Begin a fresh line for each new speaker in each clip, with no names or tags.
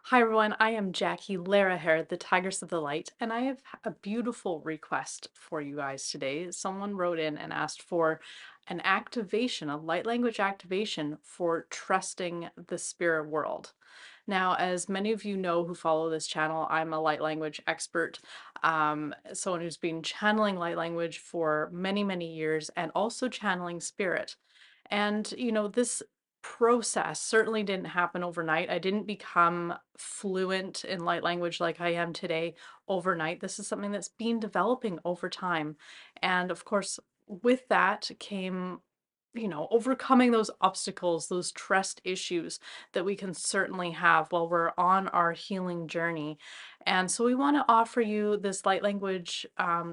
Hi everyone, I am Jackie Lara Hare, the Tigress of the Light, and I have a beautiful request for you guys today. Someone wrote in and asked for an activation, a light language activation for trusting the spirit world. Now, as many of you know who follow this channel, I'm a light language expert, someone who's been channeling light language for many, many years and also channeling spirit. And, this process certainly didn't happen overnight. I didn't become fluent in light language like I am today overnight. This is something that's been developing over time. And of course, with that came overcoming those obstacles, those trust issues that we can certainly have while we're on our healing journey. And so we want to offer you this light language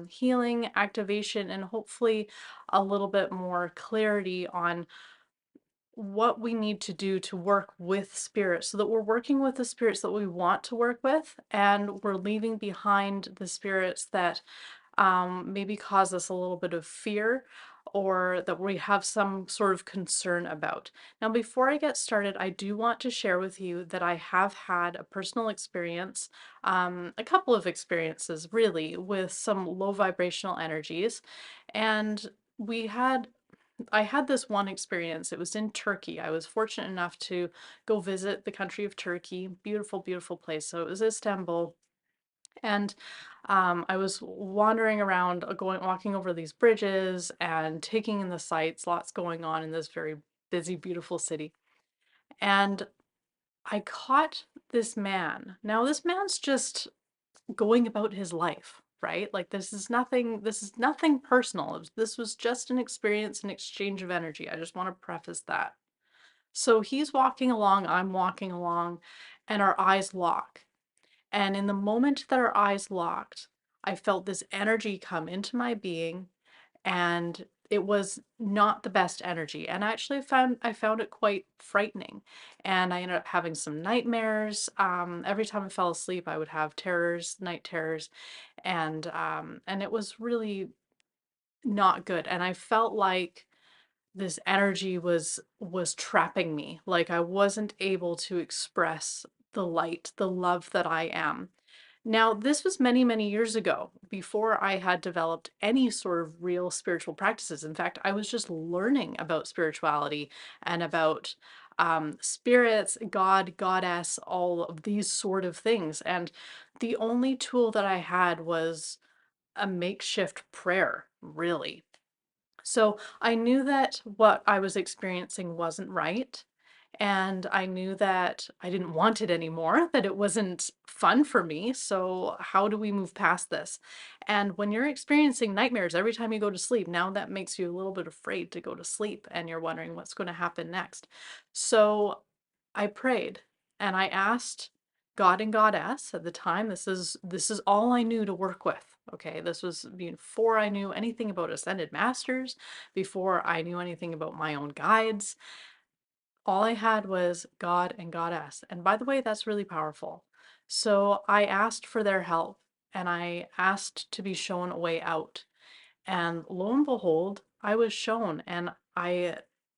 healing activation and hopefully a little bit more clarity on what we need to do to work with spirits so that we're working with the spirits that we want to work with and we're leaving behind the spirits that maybe cause us a little bit of fear or that we have some sort of concern about. Now, before I get started, I do want to share with you that I have had a personal experience, a couple of experiences really, with some low vibrational energies. And we had I had this one experience. It was in Turkey. I was fortunate enough to go visit the country of Turkey. Beautiful, beautiful place. So it was Istanbul. And I was wandering around, walking over these bridges and taking in the sights, lots going on in this very busy, beautiful city. And I caught this man. Now, this man's just going about his life, right? Like this is nothing personal. This was just an experience, an exchange of energy. I just want to preface that. So he's walking along, I'm walking along, and our eyes lock. And in the moment that our eyes locked, I felt this energy come into my being, and it was not the best energy. And I found it quite frightening. And I ended up having some nightmares. Every time I fell asleep, I would have terrors, night terrors, and it was really not good. And I felt like this energy was trapping me, like I wasn't able to express the light, the love that I am. Now, this was many, many years ago, before I had developed any sort of real spiritual practices. In fact, I was just learning about spirituality and about spirits, God, goddess, all of these sort of things. And the only tool that I had was a makeshift prayer, really. So I knew that what I was experiencing wasn't right. And I knew that I didn't want it anymore, that it wasn't fun for me. So, how do we move past this? And when you're experiencing nightmares every time you go to sleep, now that makes you a little bit afraid to go to sleep and you're wondering what's going to happen next. So, I prayed and I asked God and Goddess at the time. This is all I knew to work with. Okay, this was before I knew anything about ascended masters, before I knew anything about my own guides. All I had was God and Goddess. And by the way, that's really powerful. So I asked for their help and I asked to be shown a way out. And lo and behold, I was shown, and I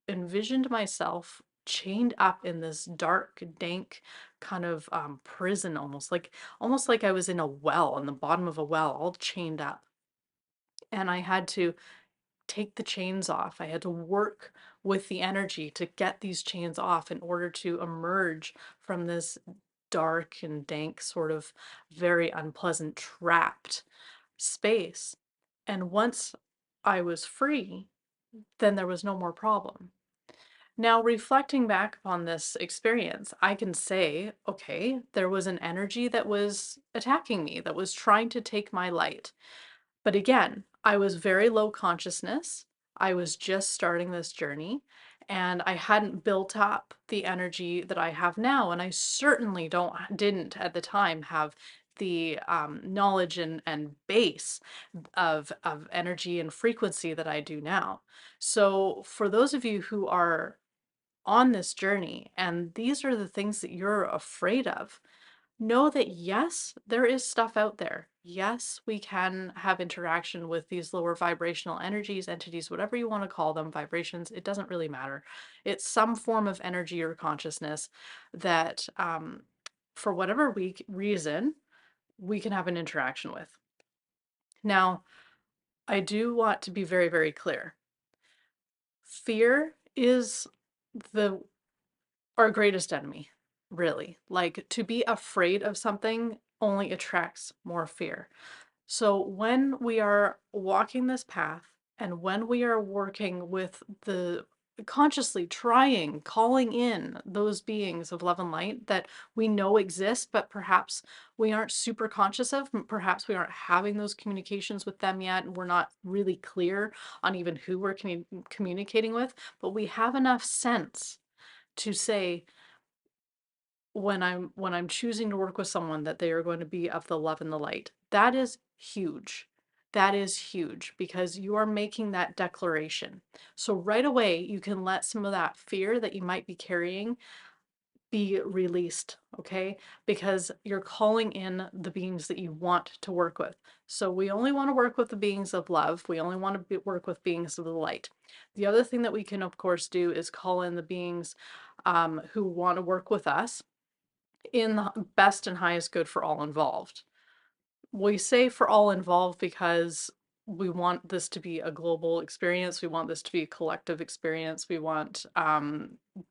envisioned myself chained up in this dark, dank kind of prison, almost like I was in a well, in the bottom of a well, all chained up. And I had to take the chains off. I had to work with the energy to get these chains off in order to emerge from this dark and dank, sort of very unpleasant, trapped space. And once I was free, then there was no more problem. Now, reflecting back upon this experience, I can say, okay, there was an energy that was attacking me, that was trying to take my light. But again, I was very low consciousness. I was just starting this journey and I hadn't built up the energy that I have now. And I certainly didn't at the time have the knowledge and base of energy and frequency that I do now. So for those of you who are on this journey and these are the things that you're afraid of, know that yes, there is stuff out there. Yes, we can have interaction with these lower vibrational energies, entities, whatever you want to call them, vibrations, it doesn't really matter. It's some form of energy or consciousness that for whatever reason, we can have an interaction with. Now, I do want to be very, very clear. Fear is the our greatest enemy, really. Like, to be afraid of something only attracts more fear. So when we are walking this path and when we are working with the consciously trying, calling in those beings of love and light that we know exist, but perhaps we aren't super conscious of, perhaps we aren't having those communications with them yet, and we're not really clear on even who we're communicating with, but we have enough sense to say, when I'm choosing to work with someone, that they are going to be of the love and the light. That is huge. That is huge because you are making that declaration. So right away, you can let some of that fear that you might be carrying be released, okay? Because you're calling in the beings that you want to work with. So we only want to work with the beings of love. We only want to work with beings of the light. The other thing that we can, of course, do is call in the beings who want to work with us in the best and highest good for all involved. We say for all involved because we want this to be a global experience. We want this to be a collective experience. We want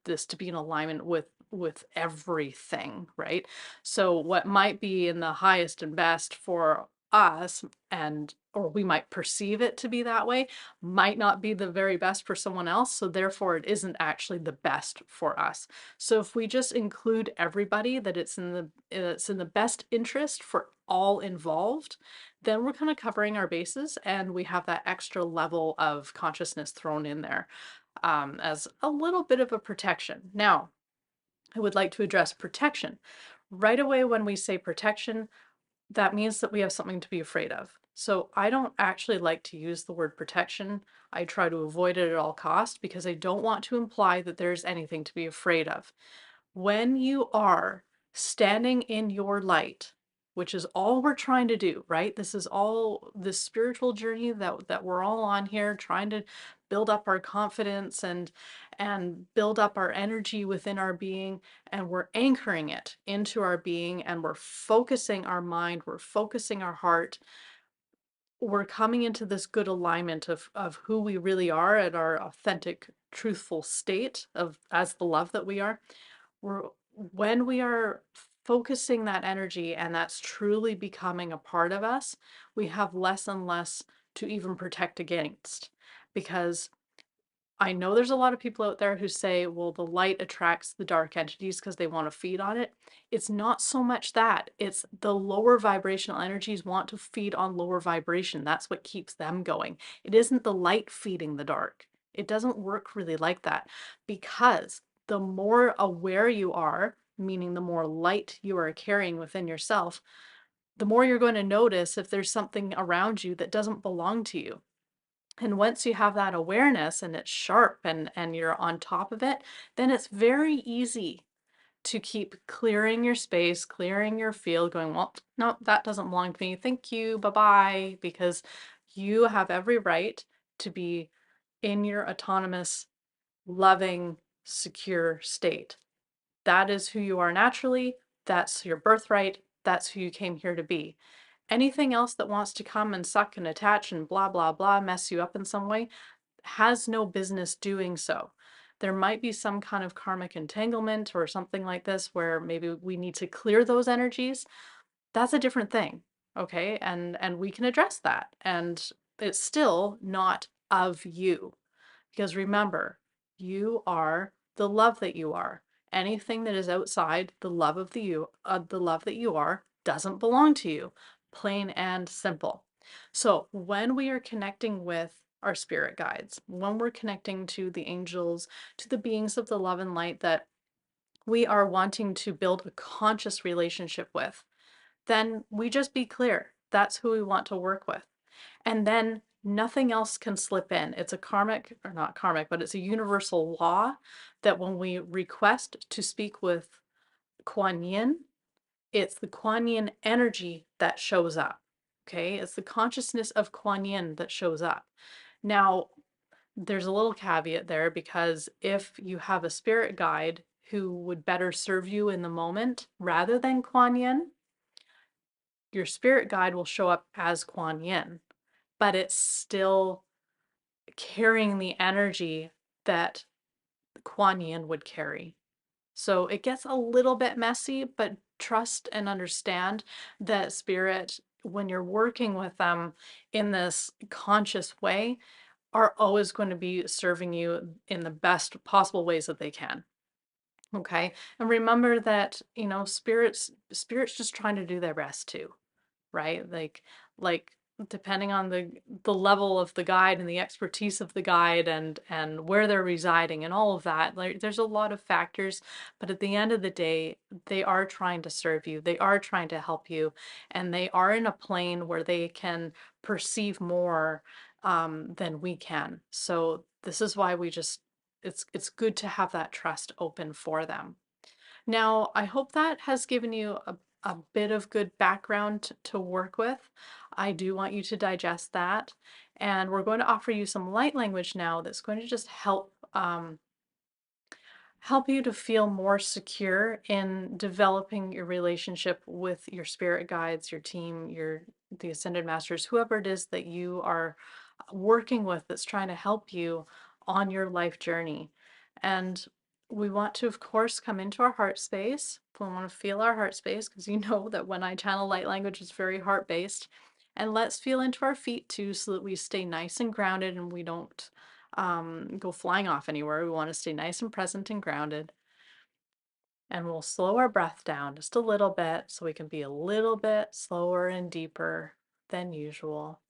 this to be in alignment with everything, right? So what might be in the highest and best for us, and or we might perceive it to be that way, might not be the very best for someone else, so therefore it isn't actually the best for us. So if we just include everybody, that it's in the best interest for all involved, then we're kind of covering our bases and we have that extra level of consciousness thrown in there, as a little bit of a protection. Now, I would like to address protection. Right away, when we say protection, that means that we have something to be afraid of. So I don't actually like to use the word protection. I try to avoid it at all costs because I don't want to imply that there's anything to be afraid of. When you are standing in your light, which is all we're trying to do, right? This is all this spiritual journey that we're all on here, trying to build up our confidence and build up our energy within our being, and we're anchoring it into our being, and we're focusing our mind, we're focusing our heart, we're coming into this good alignment of who we really are at our authentic, truthful state of as the love that we are. We're When we are focusing that energy and that's truly becoming a part of us, we have less and less to even protect against. Because I know there's a lot of people out there who say, well, the light attracts the dark entities because they want to feed on it. It's not so much that, it's the lower vibrational energies want to feed on lower vibration. That's what keeps them going. It isn't the light feeding the dark. It doesn't work really like that, because the more aware you are, meaning the more light you are carrying within yourself, the more you're going to notice if there's something around you that doesn't belong to you. And once you have that awareness and it's sharp and you're on top of it, then it's very easy to keep clearing your space, clearing your field, going, well, no, that doesn't belong to me. Thank you. Bye-bye. Because you have every right to be in your autonomous, loving, secure state. That is who you are naturally. That's your birthright. That's who you came here to be. Anything else that wants to come and suck and attach and blah, blah, blah, mess you up in some way, has no business doing so. There might be some kind of karmic entanglement or something like this where maybe we need to clear those energies. That's a different thing, okay? And we can address that. And it's still not of you. Because remember, you are the love that you are. Anything that is outside the love that you are, doesn't belong to you. Plain and simple. So when we are connecting with our spirit guides, when we're connecting to the angels, to the beings of the love and light that we are wanting to build a conscious relationship with, then we just be clear. That's who we want to work with. And then nothing else can slip in. It's a karmic, or not karmic, but it's a universal law that when we request to speak with Kuan Yin, it's the Kuan Yin energy that shows up. Okay, it's the consciousness of Kuan Yin that shows up. Now, there's a little caveat there, because if you have a spirit guide who would better serve you in the moment rather than Kuan Yin, your spirit guide will show up as Kuan Yin, but it's still carrying the energy that Kuan Yin would carry. So it gets a little bit messy, but trust and understand that spirit, when you're working with them in this conscious way, are always going to be serving you in the best possible ways that they can. Okay. And remember that, spirits just trying to do their best too, right? Like depending on the level of the guide and the expertise of the guide and where they're residing and all of that. Like there's a lot of factors, but at the end of the day, they are trying to serve you. They are trying to help you, and they are in a plane where they can perceive more than we can. So this is why it's good to have that trust open for them. Now, I hope that has given you a bit of good background to work with. I do want you to digest that. And we're going to offer you some light language now that's going to just help you to feel more secure in developing your relationship with your spirit guides, your team, the ascended masters, whoever it is that you are working with that's trying to help you on your life journey. And we want to, of course, come into our heart space. We want to feel our heart space because you know that when I channel light language, it's very heart based. And let's feel into our feet too so that we stay nice and grounded and we don't go flying off anywhere. We want to stay nice and present and grounded. And we'll slow our breath down just a little bit so we can be a little bit slower and deeper than usual.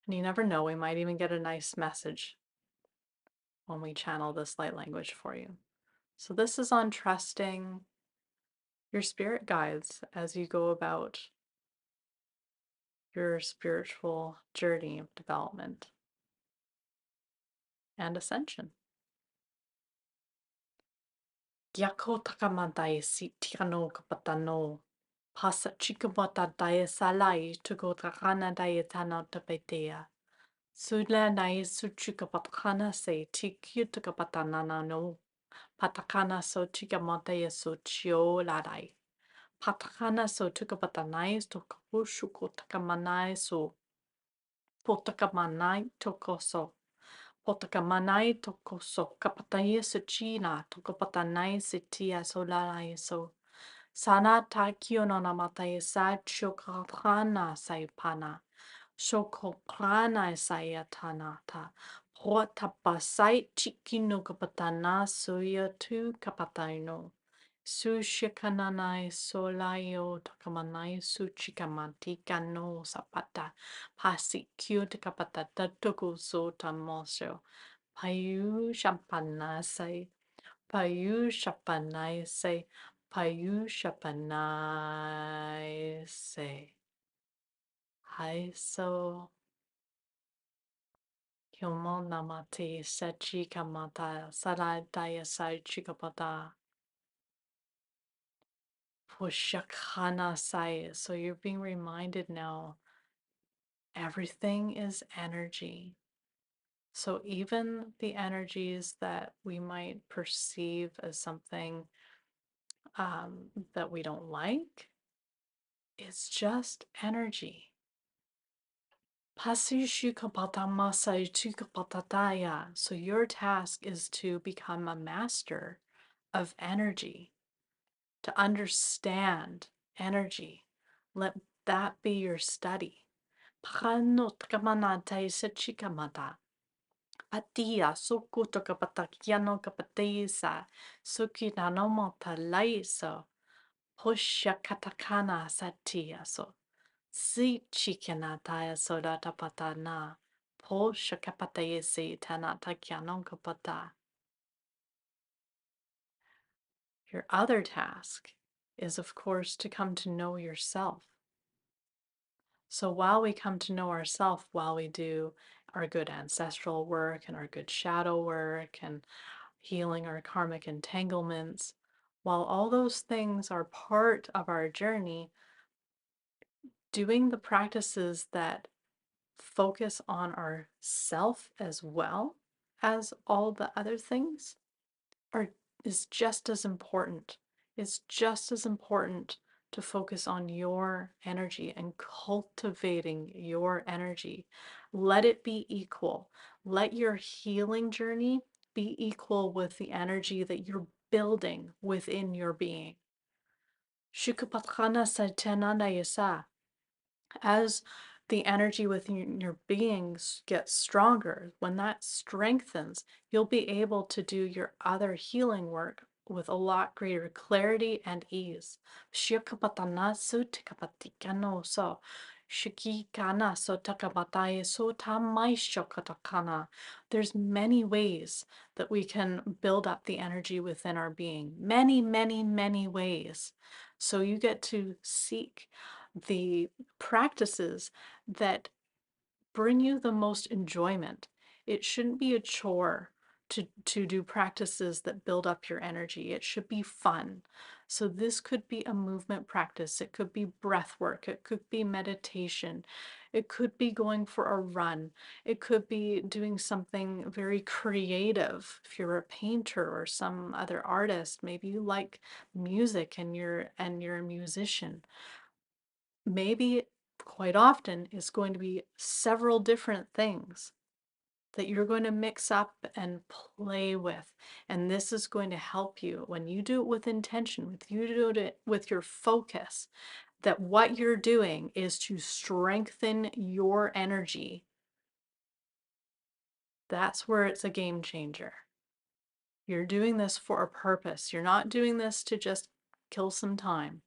And you never know, we might even get a nice message when we channel this light language for you. So this is on trusting your spirit guides as you go about your spiritual journey of development and ascension. Gyako takamadai si tirano kapatano. Pasa chikamata daya salai tuko takana daya tana tapetea. Sula nai suchikapatana se tiki tukapatanana no. Patakana so chikamata ya so chio ladai. Patakana so tukapatanai to kapushuko takamanai so. Potakamanai tokoso. Potakamanai tokoso. Kapataya se china tokapatanai se tia so lalai so. Sana takio no namatai sa chokrana saipana. Shokoprana sayatanata. Hotapasai chikino kapatana suya tu kapataino. Sushikananai solayo takamanai suchikamatika no sapata. Pasi cute kapatata toko so tamosho. Payu shampanasai. Payu shapanai Payushapanai. Hi so Hyomo namate sachi kamata saradaya sai chikapata pushakana sai. So you're being reminded now everything is energy. So even the energies that we might perceive as something that we don't like, it's just energy. So your task is to become a master of energy, to understand energy. Let that be your study. Patia sukuto kapatakiano kapatesa suki nanomota laiso pusha katakana satia so. Si chikanataya sodata patana. Po shakapatayese tanata kyanon kapata. Your other task is, of course, to come to know yourself. So while we come to know ourselves, while we do our good ancestral work and our good shadow work and healing our karmic entanglements, while all those things are part of our journey, doing the practices that focus on our self as well as all the other things are is just as important. It's just as important to focus on your energy and cultivating your energy. Let it be equal. Let your healing journey be equal with the energy that you're building within your being. Shukapatkana satananda yasa. As the energy within your beings gets stronger, when that strengthens, you'll be able to do your other healing work with a lot greater clarity and ease. Shikapatanasu tikapatikano so. Shikikana so takabataye so tamai shokatakana. There's many ways that we can build up the energy within our being. Many, many, many ways. So you get to seek the practices that bring you the most enjoyment. It shouldn't be a chore to do practices that build up your energy. It should be fun. So this could be a movement practice. It could be breath work. It could be meditation. It could be going for a run. It could be doing something very creative. If you're a painter or some other artist, maybe you like music and you're a musician. Maybe quite often is going to be several different things that you're going to mix up and play with. And this is going to help you when you do it with intention, with you do it with your focus, that what you're doing is to strengthen your energy. That's where it's a game changer. You're doing this for a purpose. You're not doing this to just kill some time.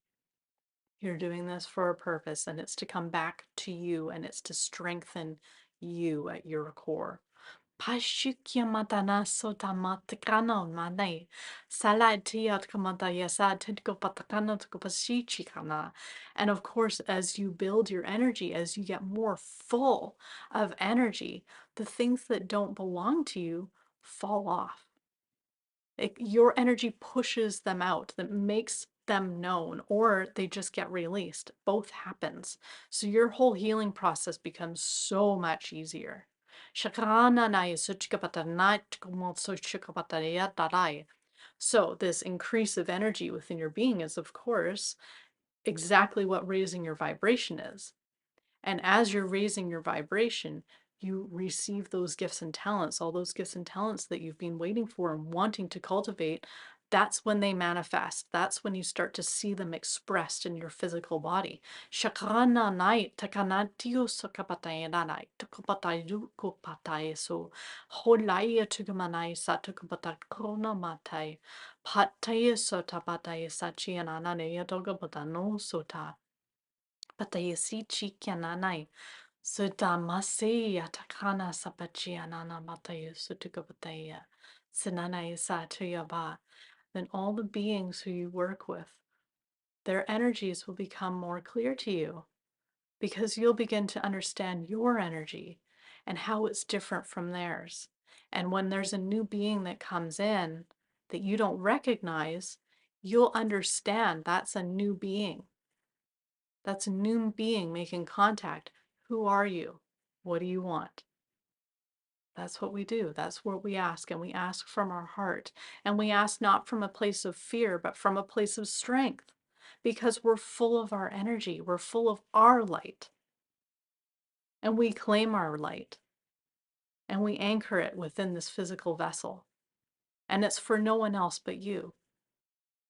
You're doing this for a purpose, and it's to come back to you, and it's to strengthen you at your core. Pashukya matana sota matakano mane. Salatiat kamata yasa titko patakano tukopasichikana. And of course, as you build your energy, as you get more full of energy, the things that don't belong to you fall off. Your energy pushes them out, that makes them known, or they just get released. Both happens. So your whole healing process becomes so much easier. So this increase of energy within your being is, of course, exactly what raising your vibration is. And as you're raising your vibration, you receive those gifts and talents, all those gifts and talents that you've been waiting for and wanting to cultivate. That's when they manifest. That's when you start to see them expressed in your physical body. Shakrana nai takanatio sokapatayanai tukupatayu kupataye so holaya tukumanai satukupata krona matai pataye sotapataye sachianana yatogapata no sota. Patayasichi kyananai. Sudamasi atakana sapachianana matayu sutukapataya. Sinanai satuyaba. Then all the beings who you work with, their energies will become more clear to you because you'll begin to understand your energy and how it's different from theirs. And when there's a new being that comes in that you don't recognize, you'll understand that's a new being. That's a new being making contact. Who are you? What do you want? That's what we do. That's what we ask. And we ask from our heart. And we ask not from a place of fear, but from a place of strength. Because we're full of our energy. We're full of our light. And we claim our light. And we anchor it within this physical vessel. And it's for no one else but you.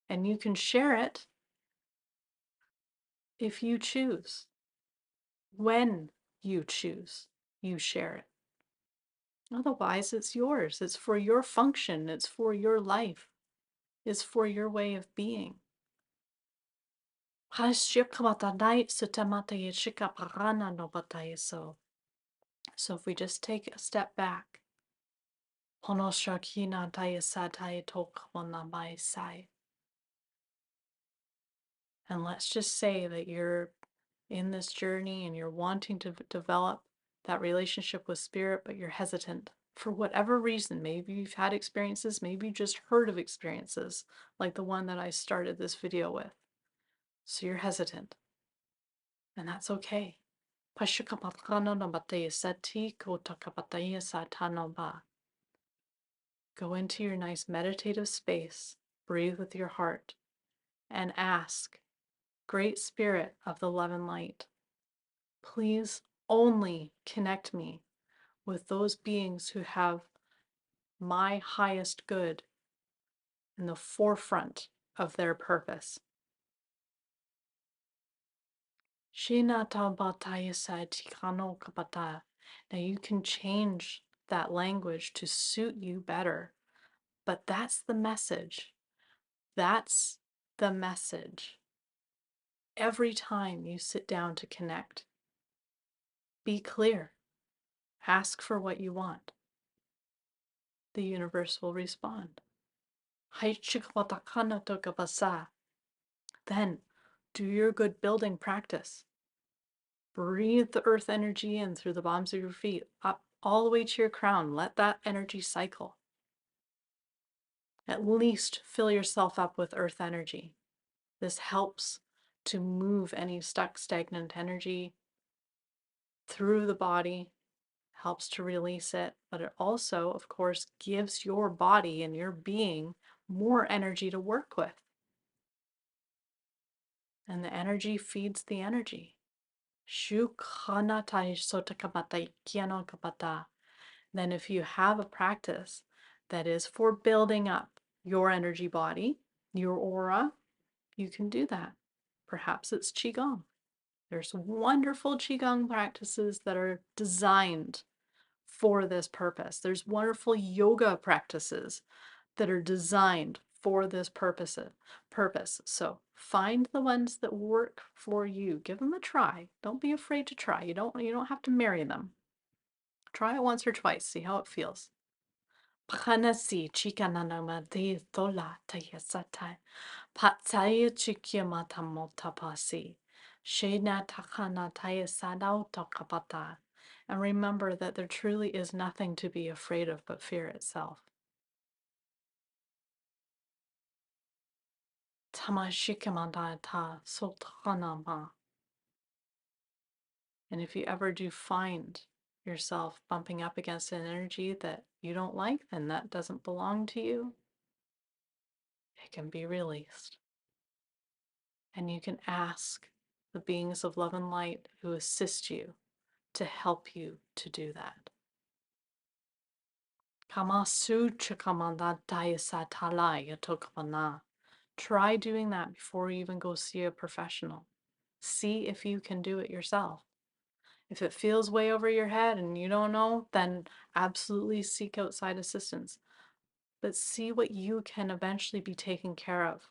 And you can share it if you choose. When you choose, you share it. Otherwise, it's yours. It's for your function. It's for your life. It's for your way of being. So if we just take a step back, and let's just say that you're in this journey and you're wanting to develop that relationship with spirit, but you're hesitant for whatever reason. Maybe you've had experiences, maybe you just heard of experiences like the one that I started this video with. So you're hesitant, and that's okay. Go into your nice meditative space, breathe with your heart, and ask, Great Spirit of the love and light, please only connect me with those beings who have my highest good in the forefront of their purpose. Now you can change that language to suit you better, but that's the message. That's the message. Every time you sit down to connect, be clear. Ask for what you want. The universe will respond. Then do your good building practice. Breathe the earth energy in through the bottoms of your feet, up all the way to your crown. Let that energy cycle. At least fill yourself up with earth energy. This helps to move any stuck, stagnant energy through the body, helps to release it, but it also, of course, gives your body and your being more energy to work with. And the energy feeds the energy. Then if you have a practice that is for building up your energy body, your aura, you can do that. Perhaps it's Qigong. There's wonderful Qigong practices that are designed for this purpose. There's wonderful yoga practices that are designed for this purpose. So find the ones that work for you. Give them a try. Don't be afraid to try. You don't have to marry them. Try it once or twice. See how it feels. Phanasi chikananamadi tola tayasatai. Patsaya chikyamata motapasi. Shena takana tayasadao tokapata. And remember that there truly is nothing to be afraid of but fear itself. Tamashikamandata sotanama. And if you ever do find yourself bumping up against an energy that you don't like, then that doesn't belong to you, it can be released. And you can ask the beings of love and light who assist you to help you to do that. Try doing that before you even go see a professional. See if you can do it yourself. If it feels way over your head and you don't know, then absolutely seek outside assistance. But see what you can eventually be taken care of.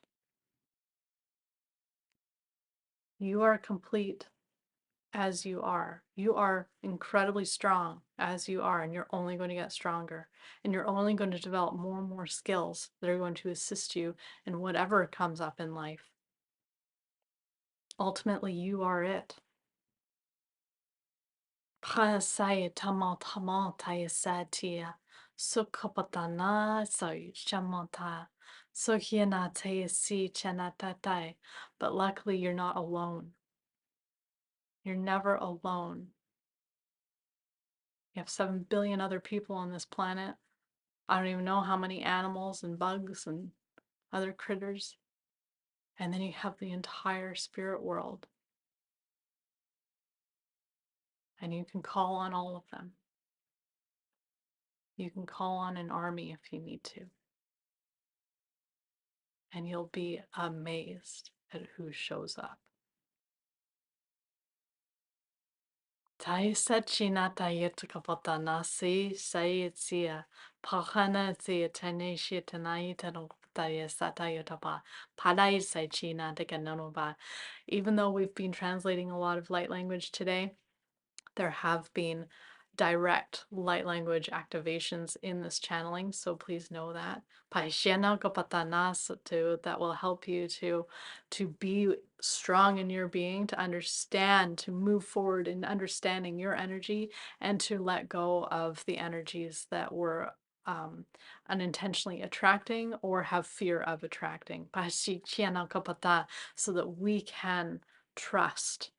You are complete as you are. You are incredibly strong as you are, and you're only going to get stronger. And you're only going to develop more and more skills that are going to assist you in whatever comes up in life. Ultimately, you are it. Prasaya tama tama tayasatia. Sukapatana soy chamata. Sohiana tayasi chanatatai. But luckily, you're not alone. You're never alone. You have 7 billion other people on this planet. I don't even know how many animals and bugs and other critters. And then you have the entire spirit world. And you can call on all of them. You can call on an army if you need to. And you'll be amazed at who shows up. Tai sachinata yetukapata nasi sayitsia pahana sia taneshi tanaita no satayatapa padai saichina dekanonova. Even though we've been translating a lot of light language today, there have been direct light language activations in this channeling, so please know that. That will help you to be strong in your being, to understand, to move forward in understanding your energy, and to let go of the energies that were unintentionally attracting or have fear of attracting. So that we can trust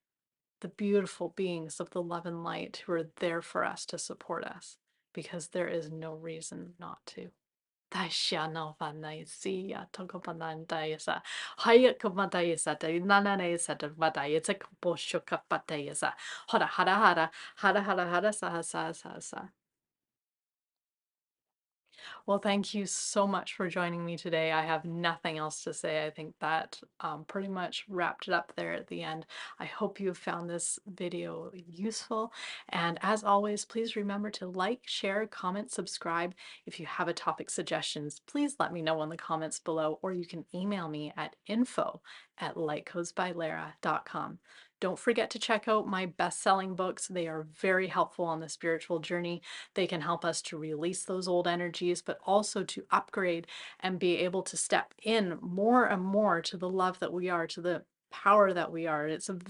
the beautiful beings of the love and light who are there for us to support us, because there is no reason not to. Taisha no Vanaisia Tokopanandaisa Hayakamatayasa Nananesa Vadayasa Kaposhokapatayasa Hara Hara Hara Hara Hara Hara Saha Saha Saha Saha. Well, thank you so much for joining me today. I have nothing else to say. I think that pretty much wrapped it up there at the end. I hope you have found this video useful. And as always, please remember to like, share, comment, subscribe. If you have a topic suggestions, please let me know in the comments below, or you can email me at info@lightcodesbylara.com. Don't forget to check out my best-selling books. They are very helpful on the spiritual journey. They can help us to release those old energies, but also to upgrade and be able to step in more and more to the love that we are, to the power that we are.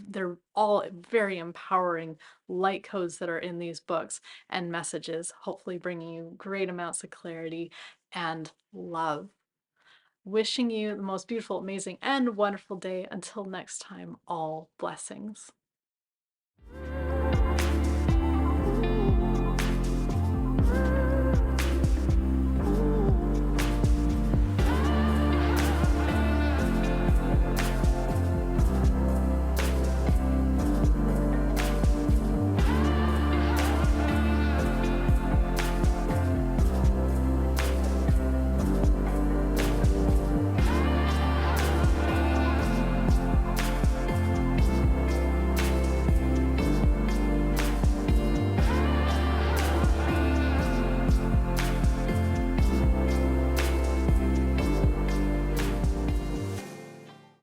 They're all very empowering light codes that are in these books and messages, hopefully bringing you great amounts of clarity and love. Wishing you the most beautiful, amazing, and wonderful day. Until next time, all blessings.